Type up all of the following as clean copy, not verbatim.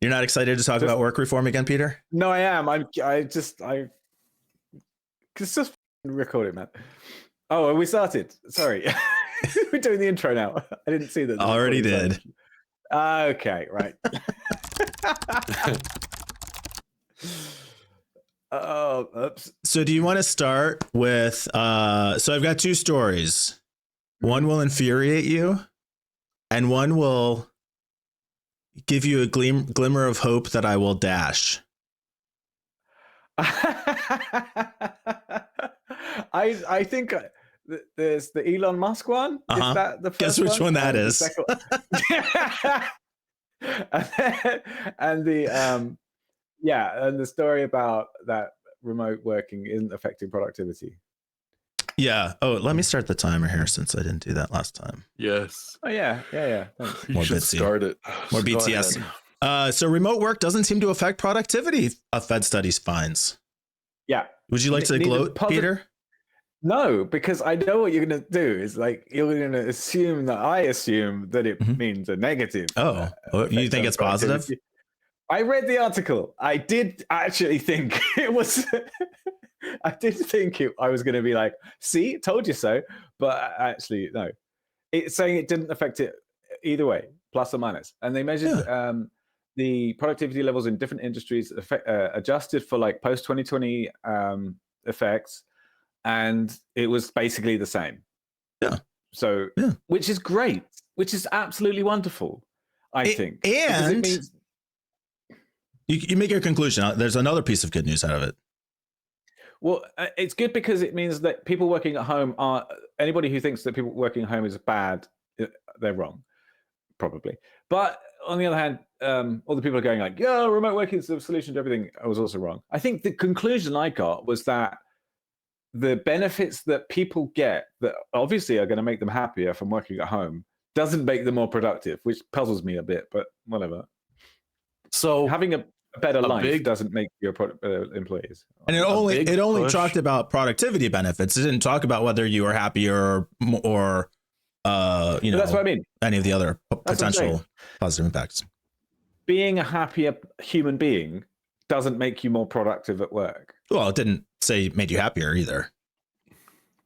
You're not excited to talk about work reform again, Peter? No, I am. It's just recording, man. Oh, we started. Sorry. We're doing the intro now. I didn't see that. Already did. Okay, right. Oh, oops. So do you want to start with, so I've got two stories. One will infuriate you and one will give you a glimmer of hope that I will dash. I think there's the Elon Musk one. Is that the first Guess which one that is? And the story about that remote working isn't affecting productivity. Yeah. Oh, let me start the timer here since I didn't do that last time. Yes. Oh yeah. Thanks. More should bitsy. Start it. More BTS. So remote work doesn't seem to affect productivity, a Fed studies finds. Yeah. Would you like to gloat, Peter? No, because I know what you're going to do. Is like you're going to assume that I assume that it means a negative. Oh, you think it's positive? I read the article. I did actually think it was. I did think I was going to be like, see, told you so. But actually, no. It's saying it didn't affect it either way, plus or minus. And they measured the productivity levels in different industries, adjusted for like post 2020 effects. And it was basically the same. Yeah. So, which is great, which is absolutely wonderful, I think. And it means you make your conclusion. There's another piece of good news out of it. Well, it's good because it means that people working at home anybody who thinks that people working at home is bad, they're wrong, probably. But on the other hand, all the people are going like, yeah, remote working is the solution to everything. I was also wrong. I think the conclusion I got was that the benefits that people get that obviously are going to make them happier from working at home doesn't make them more productive, which puzzles me a bit, but whatever. So having a better life doesn't make your employees. And it only talked about productivity benefits. It didn't talk about whether you were happier or that's what I mean. Any of the other potential positive impacts. Being a happier human being doesn't make you more productive at work. Well, it didn't say it made you happier either.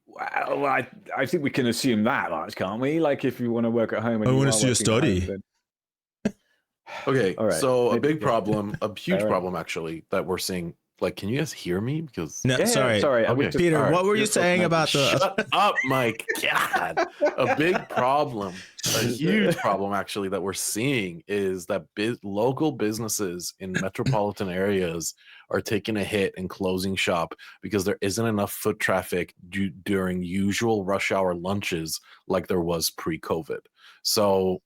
Well, I think we can assume that much, can't we? Like if you want to work at home. I want to see a study. Okay, right. so a big problem, a huge problem actually that we're seeing. Like, can you guys hear me? Because sorry. Okay. Peter, what were you saying about the? Shut up, Mike. God, a big problem, a huge problem actually that we're seeing is that local businesses in metropolitan areas are taking a hit and closing shop because there isn't enough foot traffic during usual rush hour lunches like there was pre-COVID. So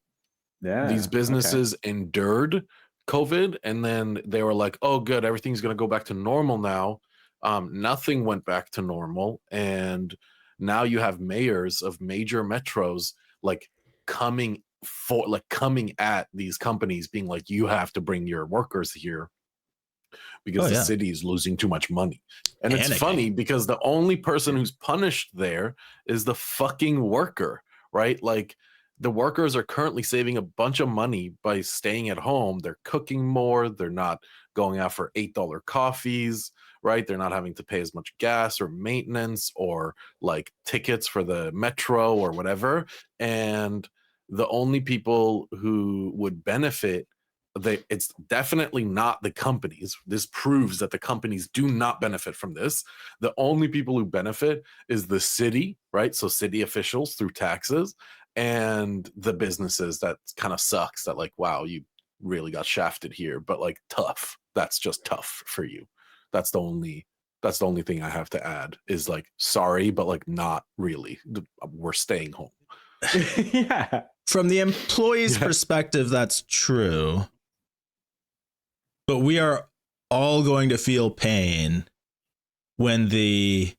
these businesses endured COVID, and then they were like, oh good, everything's going to go back to normal now. Nothing went back to normal, and now you have mayors of major metros like coming at these companies being like, you have to bring your workers here because the city is losing too much money. And it's funny because the only person who's punished there is the fucking worker, right? Like the workers are currently saving a bunch of money by staying at home. They're cooking more. They're not going out for $8 coffees, right? They're not having to pay as much gas or maintenance or like tickets for the metro or whatever. And the only people who would benefit, it's definitely not the companies. This proves that the companies do not benefit from this. The only people who benefit is the city, right? So city officials through taxes, and the businesses. That kind of sucks that like, wow, you really got shafted here, but like tough. That's just tough for you. That's the only thing I have to add is like, sorry, but like not really. We're staying home. Yeah. From the employee's perspective, that's true. But we are all going to feel pain when the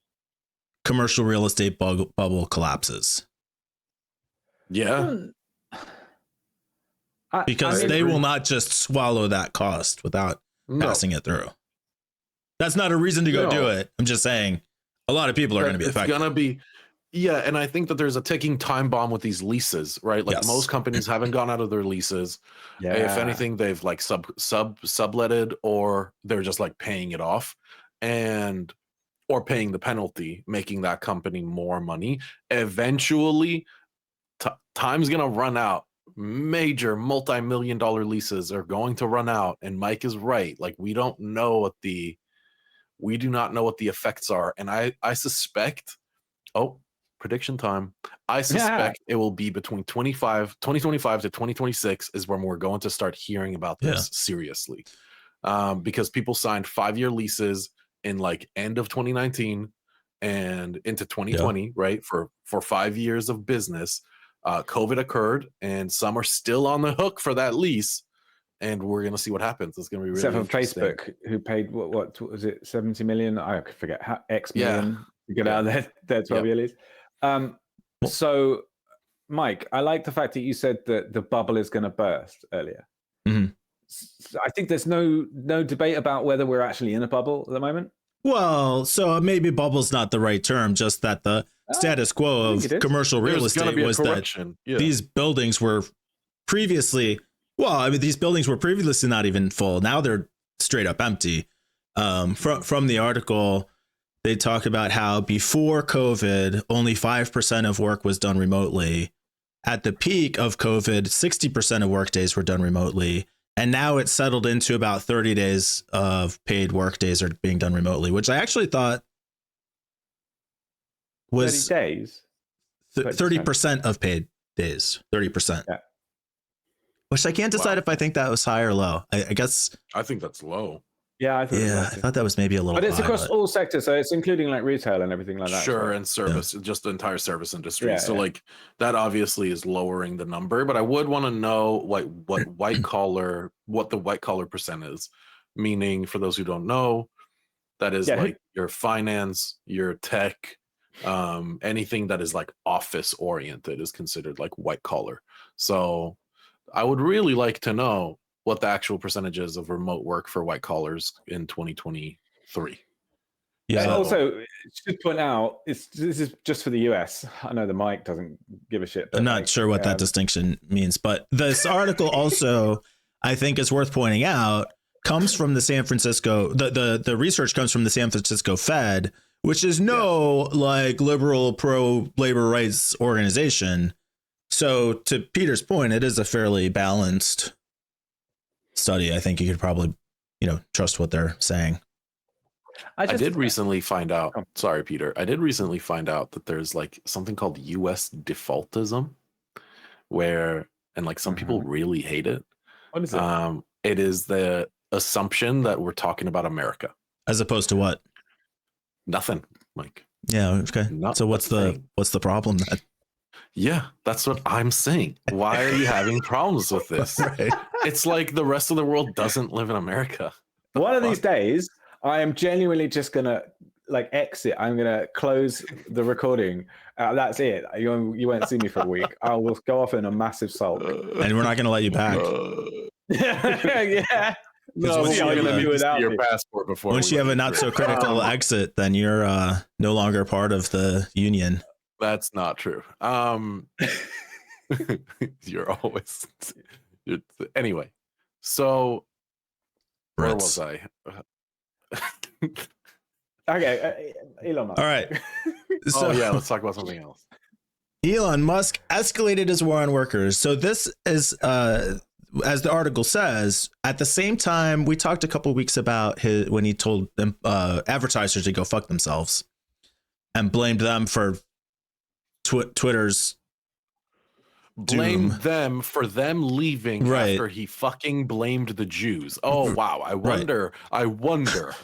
commercial real estate bubble collapses. Yeah. Because they will not just swallow that cost without passing it through. That's not a reason to go do it. I'm just saying a lot of people are going to be affected. Yeah, and I think that there's a ticking time bomb with these leases, right? Like Yes. most companies haven't gone out of their leases. Yeah. If anything, they've like subletted, or they're just like paying it off, and or paying the penalty, making that company more money. Eventually, time's gonna run out. Major multi-million-dollar leases are going to run out, and Mike is right. Like we do not know what the effects are, and I suspect. Oh, prediction time. I suspect it will be between 2025 to 2026 is when we're going to start hearing about this seriously. Because people signed 5-year leases in like end of 2019 and into 2020, right? For 5 years of business. COVID occurred, and some are still on the hook for that lease. And we're going to see what happens. It's going to be really interesting. Facebook, who paid what was it, 70 million? I forget, X million to get out of their 12-year lease. So, Mike, I like the fact that you said that the bubble is going to burst earlier. Mm-hmm. I think there's no debate about whether we're actually in a bubble at the moment. Well, so maybe bubble's not the right term, just that the status quo of commercial real estate was that these buildings were previously, these buildings were previously not even full. Now they're straight up empty. From the article, they talk about how before COVID, only 5% of work was done remotely. At the peak of COVID, 60% of work days were done remotely. And now it's settled into about 30 days of paid work days are being done remotely, which I actually thought was 30 days. 30% of paid days, 30%. Yeah. Which I can't decide if I think that was high or low. I guess I think that's low. Yeah, I thought that was maybe a little. But it's across all sectors, so it's including like retail and everything like that. Sure, and service, just the entire service industry. So like that obviously is lowering the number. But I would want to know what the white collar percent is. Meaning, for those who don't know, that is like your finance, your tech, anything that is like office oriented is considered like white collar. So I would really like to know what the actual percentages of remote work for white collars in 2023. Yeah. And also, should point out, this is just for the US. I know the mic doesn't give a shit. I'm not sure what that distinction means, but this article also, I think, is worth pointing out, comes from the San Francisco. The research comes from the San Francisco Fed, which is like liberal pro labor rights organization. So to Peter's point, it is a fairly balanced study. I think you could probably, trust what they're saying. I did recently find out. Sorry, Peter. I did recently find out that there's like something called U.S. defaultism, and like some people really hate it. What is it? It is the assumption that we're talking about America, as opposed to what? Nothing. Like okay. So what's the problem then? Yeah, that's what I'm saying. Why are you having problems with this? Right. It's like the rest of the world doesn't live in America. One of these days, I am genuinely just gonna exit. I'm gonna close the recording. That's it. You won't see me for a week. I will go off in a massive sulk, and we're not gonna let you back. Yeah. No, once you're gonna need to see your passport before. Once you have a not so critical exit, then you're no longer part of the union. That's not true. You're always anyway. So where was I? Okay, Elon Musk. All right. Let's talk about something else. Elon Musk escalated his war on workers. So this is, as the article says, at the same time, we talked a couple of weeks about when he told them advertisers to go fuck themselves and blamed them for Twitter's blamed them for them leaving after he fucking blamed the Jews. Oh wow. I wonder.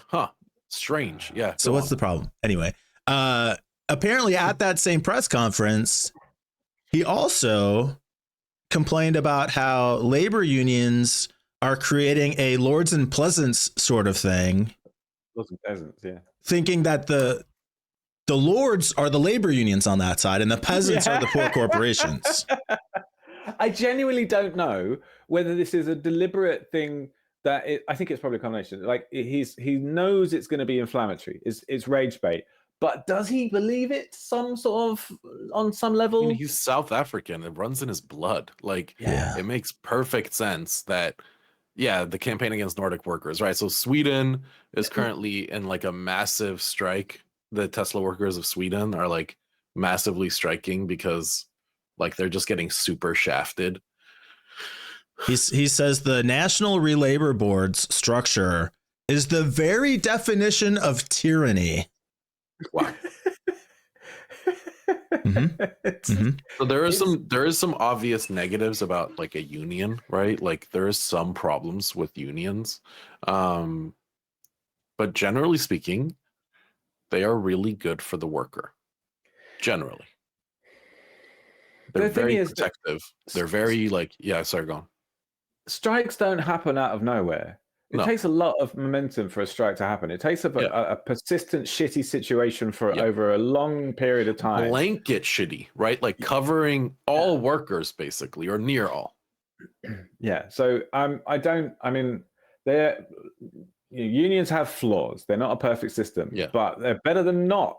Huh. Strange. Yeah. So what's the problem? Anyway, apparently at that same press conference, he also complained about how labor unions are creating a Lords and Pleasants sort of thing. Lords and Peasants, yeah. Thinking that the Lords are the labor unions on that side and the peasants are the poor corporations. I genuinely don't know whether this is a deliberate thing I think it's probably a combination. Like he knows it's going to be inflammatory. It's rage bait, But does he believe it on some I level? mean, he's South African. It runs in his blood. Like, Yeah. it makes perfect sense that, yeah, the campaign against Nordic workers, right? So Sweden is currently in like a massive strike. The Tesla workers of Sweden are like massively striking because like they're just getting super shafted. He says the National Labor Board's structure is the very definition of tyranny. Wow. Mm-hmm. So there is some obvious negatives about like a union, right? Like there is some problems with unions. But generally speaking, they are really good for the worker. Generally. They're The thing very is that protective. They're very like, yeah, sorry, go on. strikes don't happen out of nowhere. It No. takes a lot of momentum for a strike to happen. It takes a persistent shitty situation for over a long period of time. Blanket shitty, right? Like covering all workers basically, or near all. Yeah. So unions have flaws. They're not a perfect system, but they're better than no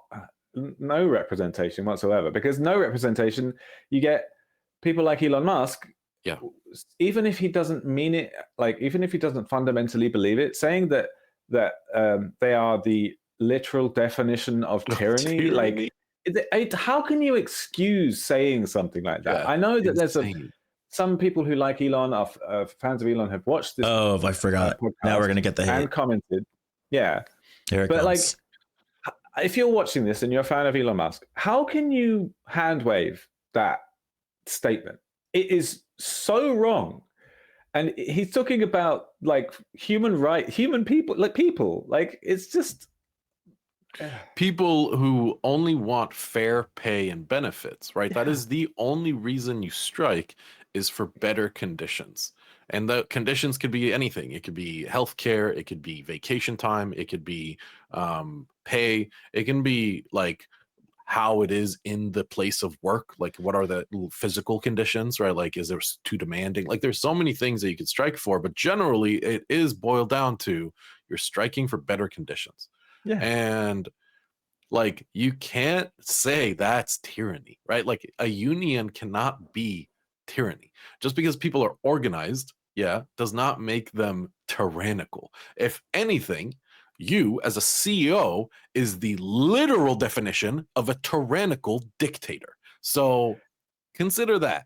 representation whatsoever. Because no representation, you get people like Elon Musk. Yeah. Even if he doesn't mean it, like even if he doesn't fundamentally believe it, saying that they are the literal definition of tyranny, like how can you excuse saying something like that? Yeah, I know that there's some people who like Elon, are fans of Elon, have watched this. Oh, I forgot. Now we're gonna get the hate and commented. Yeah, here it but comes. Like, if you're watching this and you're a fan of Elon Musk, how can you hand wave that statement? It is so wrong. And he's talking about like human people, like it's just people who only want fair pay and benefits, right? That is the only reason you strike, is for better conditions. And the conditions could be anything. It could be healthcare, it could be vacation time, it could be pay, it can be like how it is in the place of work, like what are the physical conditions, right? Like is there too demanding? Like there's so many things that you could strike for, but generally it is boiled down to you're striking for better conditions. Yeah. And like you can't say that's tyranny, right? Like a union cannot be tyranny. Just because people are organized, does not make them tyrannical. If anything, you as a CEO is the literal definition of a tyrannical dictator. So consider that.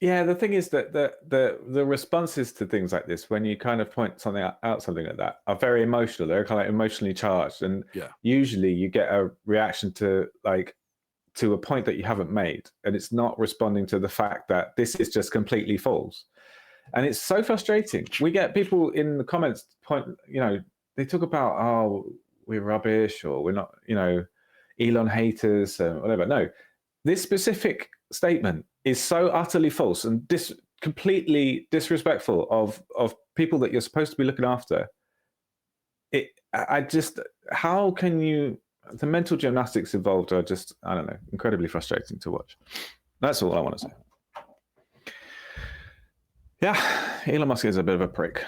Yeah, the thing is that the responses to things like this, when you kind of point something out something like that, are very emotional. They're kind of emotionally charged, and usually you get a reaction to a point that you haven't made, and it's not responding to the fact that this is just completely false. And it's so frustrating. We get people in the comments they talk about, oh, we're rubbish, or we're not, Elon haters, whatever. No, this specific statement is so utterly false and completely disrespectful of people that you're supposed to be looking after. How can you? The mental gymnastics involved are just, I don't know, incredibly frustrating to watch. That's all I want to say. Yeah, Elon Musk is a bit of a prick.